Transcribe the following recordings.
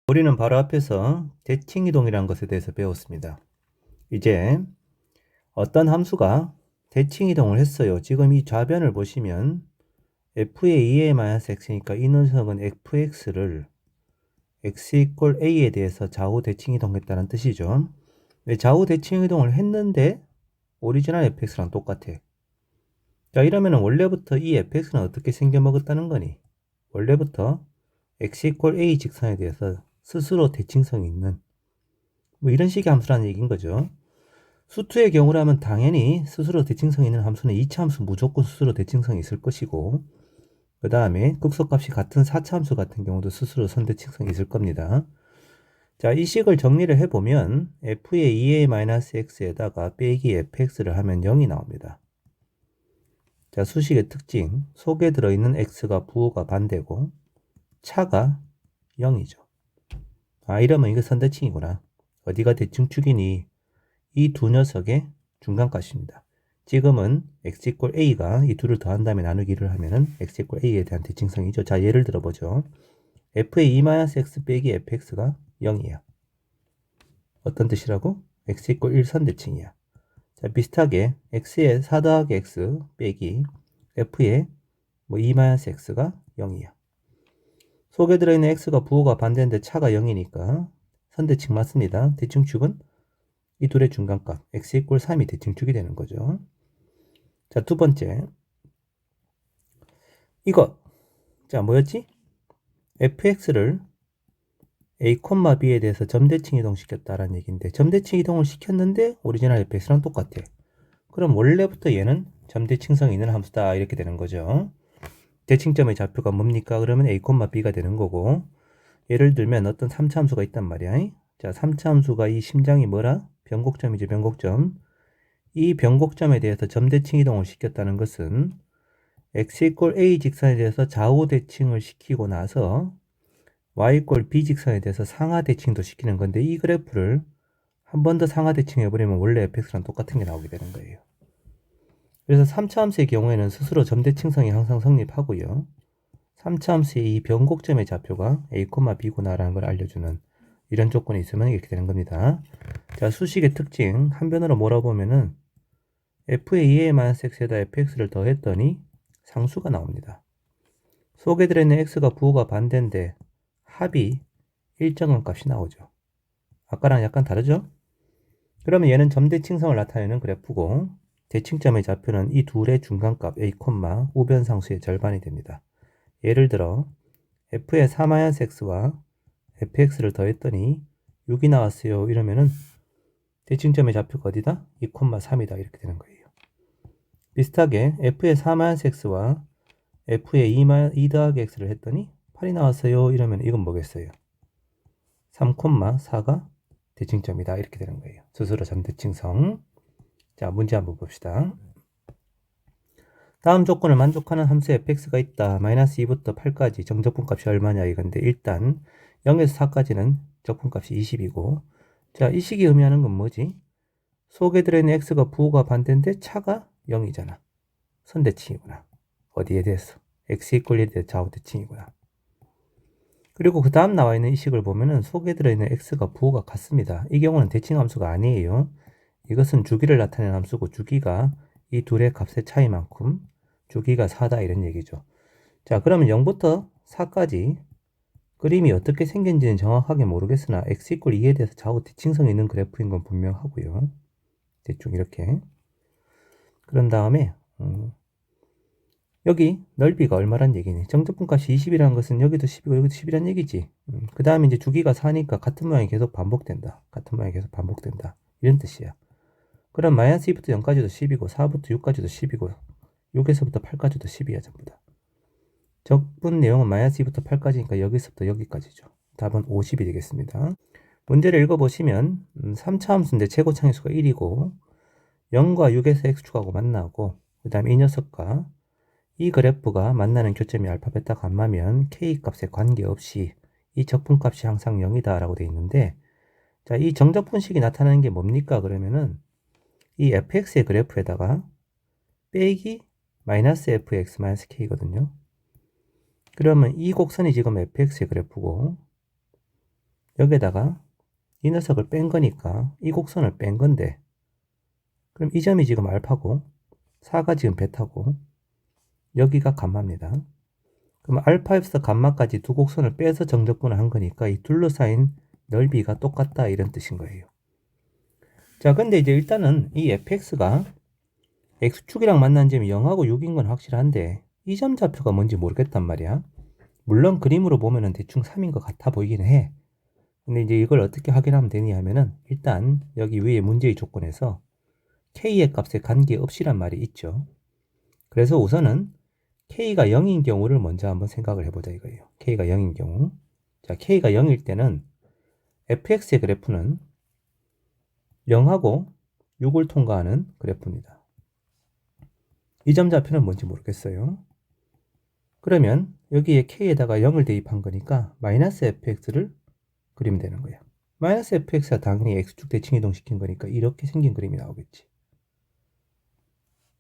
우리는 바로 앞에서 대칭이동이라는 것에 대해서 배웠습니다. 이제 어떤 함수가 대칭이동을 했어요. 지금 이 좌변을 보시면 f의 2a-x니까 이 녀석은 fx를 x 이퀄 a에 대해서 좌우 대칭이동했다는 뜻이죠. 좌우 대칭이동을 했는데 오리지널 fx랑 똑같아. 자, 이러면 원래부터 이 fx는 어떻게 생겨먹었다는 거니? 원래부터 x 이퀄 a 직선에 대해서 스스로 대칭성이 있는 뭐 이런 식의 함수라는 얘기인 거죠. 수투의 경우라면 당연히 스스로 대칭성이 있는 함수는 2차 함수 무조건 스스로 대칭성이 있을 것이고, 그 다음에 극소값이 같은 4차 함수 같은 경우도 스스로 선대칭성이 있을 겁니다. 자, 이 식을 정리를 해보면 f의 2a-x에다가 빼기 fx를 하면 0이 나옵니다. 자, 수식의 특징, 속에 들어있는 x가 부호가 반대고 차가 0이죠. 아, 이러면 이거 선대칭이구나. 어디가 대칭축이니? 이 두 녀석의 중간값입니다. 지금은 x 이퀄 a가 이 둘을 더한 다음에 나누기를 하면은 x 이퀄 a에 대한 대칭성이죠. 자, 예를 들어보죠. f의 2-x 빼기 fx가 0이에요. 어떤 뜻이라고? x 이퀄 1 선대칭이야. 자, 비슷하게 x의 4 더하기 x 빼기 f의 2-x가 0이야. 속에 들어있는 x가 부호가 반대인데 차가 0이니까 선대칭 맞습니다. 대칭축은 이 둘의 중간값 x 이퀄 3이 대칭축이 되는 거죠. 자, 두 번째 이거 자 뭐였지? fx를 a, b에 대해서 점대칭 이동시켰다라는 얘기인데 점대칭 이동을 시켰는데 오리지널 fx랑 똑같아. 그럼 원래부터 얘는 점대칭성이 있는 함수다 이렇게 되는 거죠. 대칭점의 좌표가 뭡니까? 그러면 a, b가 되는 거고, 예를 들면 어떤 3차 함수가 있단 말이야. 자, 3차 함수가 이 심장이 뭐라? 변곡점이죠. 변곡점. 이 변곡점에 대해서 점대칭 이동을 시켰다는 것은 x 이퀄 a 직선에 대해서 좌우 대칭을 시키고 나서 y 이퀄 b 직선에 대해서 상하 대칭도 시키는 건데, 이 그래프를 한 번 더 상하 대칭 해버리면 원래 fx랑 똑같은 게 나오게 되는 거예요. 그래서 3차 함수의 경우에는 스스로 점대칭성이 항상 성립하고요. 3차 함수의 이 변곡점의 좌표가 a, b구나라는 걸 알려주는 이런 조건이 있으면 이렇게 되는 겁니다. 자, 수식의 특징 한 변으로 몰아보면은 f의 2a-x에다 fx를 더했더니 상수가 나옵니다. 속에 들어있는 x가 부호가 반대인데 합이 일정한 값이 나오죠. 아까랑 약간 다르죠? 그러면 얘는 점대칭성을 나타내는 그래프고, 대칭점의 좌표는 이 둘의 중간값 a, 우변상수의 절반이 됩니다. 예를 들어 f의 4-x와 fx를 더했더니 6이 나왔어요. 이러면은 대칭점의 좌표가 어디다? 2,3이다 이렇게 되는 거예요. 비슷하게 f의 4-x와 f의 2 더하기 x를 했더니 8이 나왔어요. 이러면 이건 뭐겠어요? 3,4가 대칭점이다 이렇게 되는 거예요. 스스로 점대칭성. 자, 문제 한번 봅시다. 다음 조건을 만족하는 함수 fx가 있다. -2부터 8까지 정적분값이 얼마냐 이건데, 일단 0에서 4까지는 적분값이 20이고, 자, 이 식이 의미하는 건 뭐지? 속에 들어있는 x가 부호가 반대인데 차가 0이잖아. 선대칭이구나. 어디에 대해서? x 이퀄 1에 대해 좌우대칭이구나. 그리고 그 다음 나와 있는 이 식을 보면은 속에 들어있는 x가 부호가 같습니다. 이 경우는 대칭 함수가 아니에요. 이것은 주기를 나타내는 함수고, 주기가 이 둘의 값의 차이만큼 주기가 4다 이런 얘기죠. 자, 그러면 0부터 4까지 그림이 어떻게 생긴지는 정확하게 모르겠으나 x 이퀄 2에 대해서 좌우 대칭성이 있는 그래프인 건 분명하고요. 대충 이렇게. 그런 다음에 여기 넓이가 얼마란 얘기니? 정적분값이 20이라는 것은 여기도 10이고 여기도 10이란 얘기지. 그 다음에 이제 주기가 4니까 같은 모양이 계속 반복된다. 같은 모양이 계속 반복된다. 이런 뜻이야. 그럼 -2부터 0까지도 10이고 4부터 6까지도 10이고 6에서부터 8까지도 10이야 전부 다. 적분 내용은 -2부터 8까지니까 여기서부터 여기까지죠. 답은 50이 되겠습니다. 문제를 읽어보시면 3차 함수인데 최고차함수가 1이고 0과 6에서 x축하고 만나고, 그 다음에 이 녀석과 이 그래프가 만나는 교점이 알파, 베타, 감마면 k 값에 관계없이 이 적분값이 항상 0이다 라고 되어 있는데, 자, 이 정적분식이 나타나는 게 뭡니까? 그러면은 이 fx의 그래프에다가 빼기 -fx k거든요. 그러면 이 곡선이 지금 fx의 그래프고, 여기에다가 이 녀석을 뺀 거니까 이 곡선을 뺀 건데, 그럼 이 점이 지금 알파고 4가 지금 베타고 여기가 감마입니다. 그럼 알파에서 감마까지 두 곡선을 빼서 정적분을 한 거니까 이 둘러싸인 넓이가 똑같다 이런 뜻인 거예요. 자, 근데 이제 일단은 이 fx가 x축이랑 만난 점이 0하고 6인 건 확실한데 이 점 좌표가 뭔지 모르겠단 말이야. 물론 그림으로 보면은 대충 3인 것 같아 보이긴 해. 근데 이제 이걸 어떻게 확인하면 되냐 하면은 일단 여기 위에 문제의 조건에서 k의 값에 관계없이란 말이 있죠. 그래서 우선은 k가 0인 경우를 먼저 한번 생각을 해보자 이거예요. k가 0인 경우. 자, k가 0일 때는 fx의 그래프는 0하고 6을 통과하는 그래프입니다. 이 점 좌표는 뭔지 모르겠어요. 그러면 여기에 k에다가 0을 대입한 거니까 마이너스 fx를 그리면 되는 거야. 마이너스 fx가 당연히 x축 대칭 이동시킨 거니까 이렇게 생긴 그림이 나오겠지.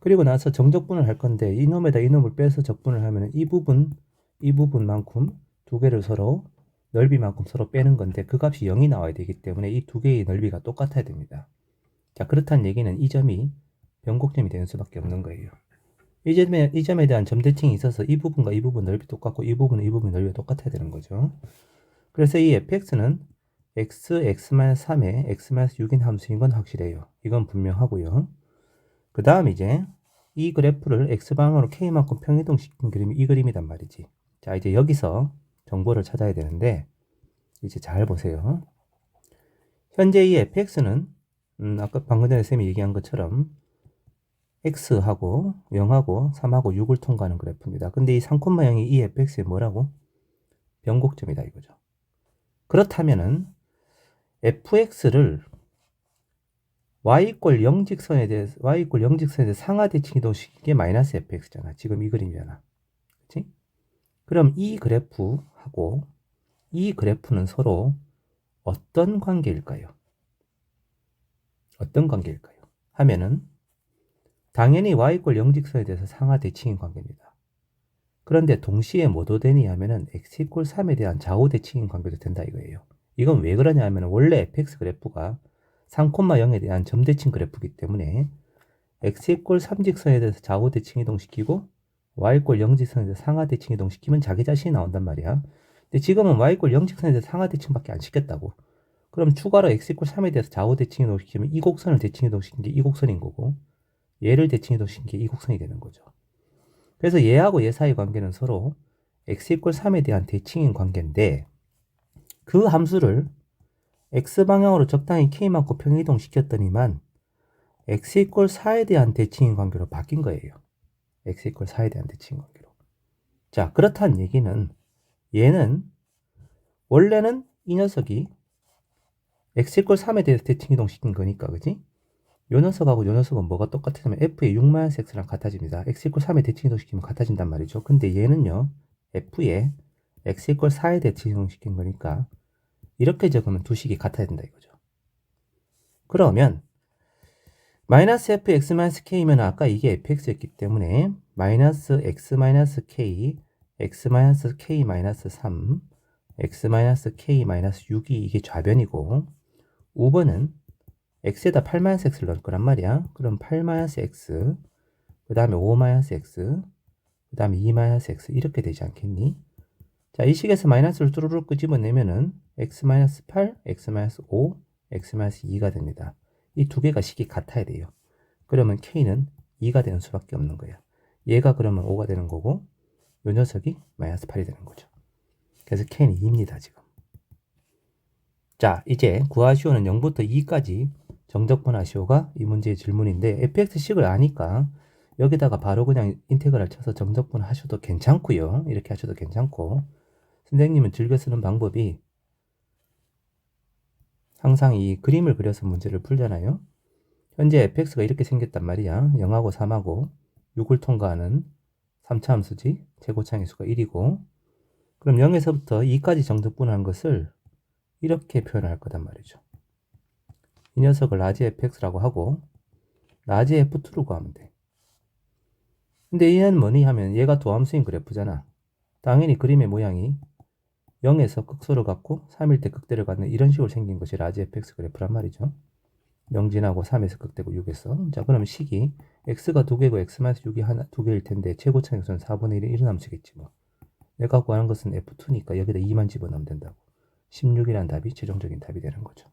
그리고 나서 정적분을 할 건데 이놈에다 이놈을 빼서 적분을 하면 이 부분만큼 두 개를 서로 넓이만큼 서로 빼는 건데 그 값이 0이 나와야 되기 때문에 이 두 개의 넓이가 똑같아야 됩니다. 자, 그렇다는 얘기는 이 점이 변곡점이 되는 수밖에 없는 거예요. 이 점에 대한 점대칭이 있어서 이 부분과 이 부분 넓이 똑같고 이 부분은 이 부분 넓이가 똑같아야 되는 거죠. 그래서 이 fx는 x-3에 x-6인 함수인 건 확실해요. 이건 분명하고요. 그 다음 이제 이 그래프를 x방향으로 k만큼 평이동시킨 그림이 이 그림이란 말이지. 자, 이제 여기서 정보를 찾아야 되는데 이제 잘 보세요. 현재 이 fx는 아까 방금 전에 쌤이 얘기한 것처럼 x하고 0하고 3하고 6을 통과하는 그래프입니다. 근데 이 3,0이 이 fx의 뭐라고? 변곡점이다 이거죠. 그렇다면은 fx를 y=0 직선에 대해서 상하 대칭 이동시킨 게 마이너스 fx잖아. 지금 이 그림이잖아. 그치? 그럼 이 그래프하고 이 그래프는 서로 어떤 관계일까요? 어떤 관계일까요? 하면은 당연히 y=0 직선에 대해서 상하 대칭인 관계입니다. 그런데 동시에 뭐도 되니 하면은 x=3에 대한 좌우 대칭인 관계도 된다 이거예요. 이건 왜 그러냐 하면 원래 fx 그래프가 3,0에 대한 점대칭 그래프이기 때문에 x=3 직선에 대해서 좌우 대칭 이동시키고 y=0 직선에 대해서 상하 대칭 이동시키면 자기 자신이 나온단 말이야. 근데 지금은 y=0 직선에 대해서 상하 대칭밖에 안 시켰다고. 그럼 추가로 x=3에 대해서 좌우 대칭 이동시키면 이 곡선을 대칭 이동시킨 게 이 곡선인 거고 얘를 대칭 이동시킨 게 이 곡선이 되는 거죠. 그래서 얘하고 얘 사이 관계는 서로 x=3에 대한 대칭인 관계인데 그 함수를 x방향으로 적당히 k만큼 평이동시켰더니만 x=4에 대한 대칭인 관계로 바뀐 거예요. x=4에 대한 대칭인 관계로. 자, 그렇다는 얘기는 얘는 원래는 이 녀석이 x=3에 대해서 대칭 이동시킨 거니까, 그지? 요 녀석하고 요 녀석은 뭐가 똑같으냐면 f의 6-x랑 같아집니다. x=3에 대칭 이동시키면 같아진단 말이죠. 근데 얘는요, f의 x=4에 대칭 이동시킨 거니까 이렇게 적으면 두 식이 같아야 된다 이거죠. 그러면 마이너스 fx-k면 아까 이게 fx였기 때문에 마이너스 x-k, x-k-3, x-k-6이 이게 좌변이고 5번은 x에다 8-x를 넣을 거란 말이야. 그럼 8-x, 그 다음에 5-x, 그 다음에 2-x 이렇게 되지 않겠니? 자, 이 식에서 마이너스를 뚜루룩 끄집어내면은 x-8, x-5, x-2가 됩니다. 이 두 개가 식이 같아야 돼요. 그러면 k는 2가 되는 수밖에 없는 거예요. 얘가 그러면 5가 되는 거고 요 녀석이 마이너스 8이 되는 거죠. 그래서 k는 2입니다 지금. 자, 이제 구하시오는 0부터 2까지 정적분하시오가 이 문제의 질문인데 fx식을 아니까 여기다가 바로 그냥 인테그랄 쳐서 정적분 하셔도 괜찮고요. 이렇게 하셔도 괜찮고 선생님은 즐겨 쓰는 방법이 항상 이 그림을 그려서 문제를 풀잖아요. 현재 fx가 이렇게 생겼단 말이야. 0하고 3하고 6을 통과하는 3차 함수지. 최고차의 수가 1이고 그럼 0에서부터 2까지 정적분한 것을 이렇게 표현할 거단 말이죠. 이 녀석을 라지 fx라고 하고 라지 f2로 구하면 돼. 근데 얘는 뭐니 하면 얘가 도함수인 그래프잖아. 당연히 그림의 모양이 0에서 극소를 갖고 3일 때 극대를 갖는 이런 식으로 생긴 것이 라지 fx 그래프란 말이죠. 0 지나고 3에서 극대고 6에서. 자, 그러면 식이 x가 2개고 x-6이 하나, 2개일 텐데 최고 차익선은 4분의 1이 일어남수겠지 뭐. 내가 구하는 것은 f2니까 여기다 2만 집어넣으면 된다고. 16이라는 답이 최종적인 답이 되는 거죠.